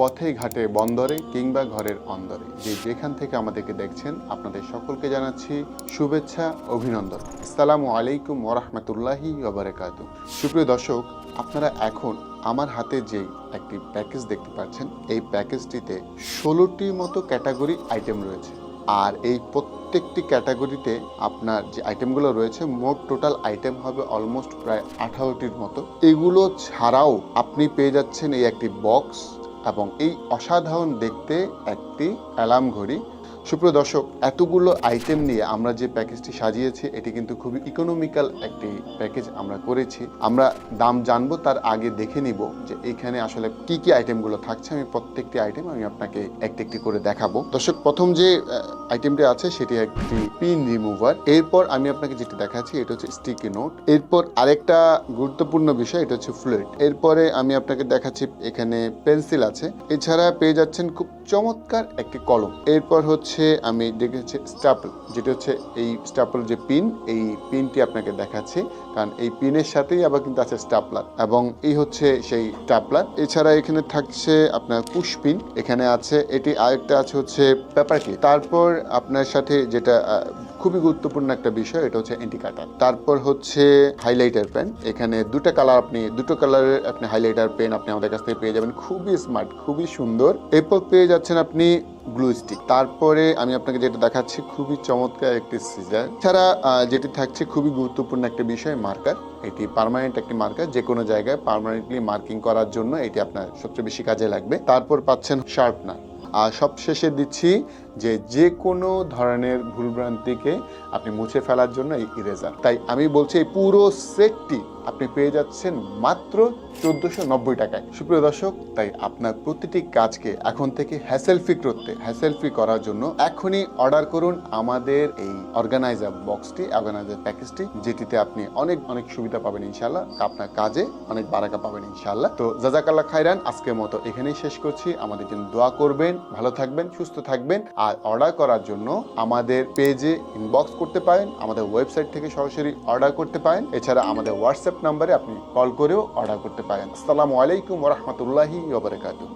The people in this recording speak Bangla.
পথে ঘাটে বন্দরে কিংবা ঘরের অন্দরে যেখান থেকে আমাদেরকে দেখছেন আপনাদের সকলকে জানাচ্ছি শুভেচ্ছা অভিনন্দন। আসসালামু আলাইকুম ওয়া রাহমাতুল্লাহি ওয়া বারাকাতুহু। সুপ্রিয় দর্শক, আপনারা এখন আমার হাতে যেই একটি প্যাকেজ দেখতে পাচ্ছেন, এই প্যাকেজটিতে 16টির মতো ক্যাটাগরি আইটেম রয়েছে। আর এই প্রত্যেকটি ক্যাটাগরিতে আপনার যে আইটেমগুলো রয়েছে, মোট টোটাল আইটেম হবে অলমোস্ট প্রায় 18টির মতো। এগুলো ছাড়াও আপনি পেয়ে যাচ্ছেন এই একটি বক্স এবং এই অসাধারণ দেখতে একটি অ্যালার্ম ঘড়ি। সুপ্রিয় দর্শক, এতগুলো আইটেম নিয়ে আমরা যে প্যাকেজটি সাজিয়েছি, এটি কিন্তু খুবই ইকোনমিক্যাল একটি প্যাকেজ আমরা করেছি। আমরা দাম জানবো তার আগে দেখে নিব যে এখানে আসলে কি কি আইটেমগুলো থাকছে। আমি প্রত্যেকটি আইটেম আমি আপনাকে একটি একটি করে দেখাবো। দর্শক, প্রথম যে আইটেমটি আছে সেটি একটি পিন রিমুভার। এরপর আমি আপনাকে যেটি দেখাচ্ছি এটা হচ্ছে স্টিকি নোট। এরপর আরেকটা গুরুত্বপূর্ণ বিষয়, এটা হচ্ছে ফ্লুইড। এরপরে আমি আপনাকে দেখাচ্ছি এখানে পেন্সিল আছে। এছাড়া পেয়ে যাচ্ছেন খুব চমৎকার একটি কলম। এরপর হচ্ছে আমি দেখেছি স্ট্যাপল, যেটা হচ্ছে এই স্ট্যাপল যে পিন, এই পিনটি আপনাকে দেখাচ্ছি, কারণ এই পিনের সাথেই আবার কিন্তু আছে স্ট্যাপলার, এবং এই হচ্ছে সেই স্ট্যাপলার। এছাড়া এখানে থাকছে আপনার পুশ পিন, এখানে আছে এটি, আরেকটা আছে হচ্ছে পেপার ক্লিপ। তারপর আপনার সাথে যেটা খুবই গুরুত্বপূর্ণ একটা বিষয়, এটা হচ্ছে অ্যান্টি কাটার। তারপর হচ্ছে হাইলাইটার পেন। এখানে দুটো কালারের আপনি হাইলাইটার পেন আপনি আমাদের কাছ থেকে পেয়ে যাবেন। খুবই স্মার্ট, খুবই সুন্দর। এরপর পেয়ে যাচ্ছেন আপনি গ্লু স্টিক। তারপরে আমি আপনাকে যেটা দেখাচ্ছি খুবই চমৎকার একটি সিজার। ছাড়া যেটি থাকছে খুবই গুরুত্বপূর্ণ একটা বিষয়, মার্কার। এটি পার্মানেন্ট একটি মার্কার, যে কোনো জায়গায় পার্মানেন্টলি মার্কিং করার জন্য এটি আপনার সবচেয়ে বেশি কাজে লাগবে। তারপর পাচ্ছেন শার্পনার। আর সবশেষে দিচ্ছি যে কোনো ধরনের ভুলভ্রান্তিকে আপনি মুছে ফেলার জন্য এই ইরেজার। তাই আমি বলছি এই পুরো সেটটি আপনি পেয়ে যাচ্ছেন মাত্র 1490 টাকায়। সুপ্রিয় দর্শক, তাই আপনার প্রতিটি কাজকে এখন থেকে হ্যাসেল ফ্রি করার জন্য এখনই অর্ডার করুন আমাদের এই অর্গানাইজার বক্সটি, অর্গানাইজার প্যাকেজটি, যেটিতে আপনি অনেক অনেক সুবিধা পাবেন ইনশাআল্লাহ। আপনার কাজে অনেক বারাকা পাবেন ইনশাআল্লাহ। তো জাযাকাল্লাহ খাইরান। আজকের মতো এখানেই শেষ করছি। আমাদের জন্য দোয়া করবেন, ভালো থাকবেন, সুস্থ থাকবেন। আর অর্ডার করার জন্য আমাদের পেজে ইনবক্স করতে পারেন, আমাদের ওয়েবসাইট থেকে সরাসরি অর্ডার করতে পারেন। এছাড়া আমাদের হোয়াটসঅ্যাপ নাম্বারে আপনি কল করেও অর্ডার করতে পারেন। আসসালামু আলাইকুম ওয়া রাহমাতুল্লাহি ওয়া বারাকাতুহু।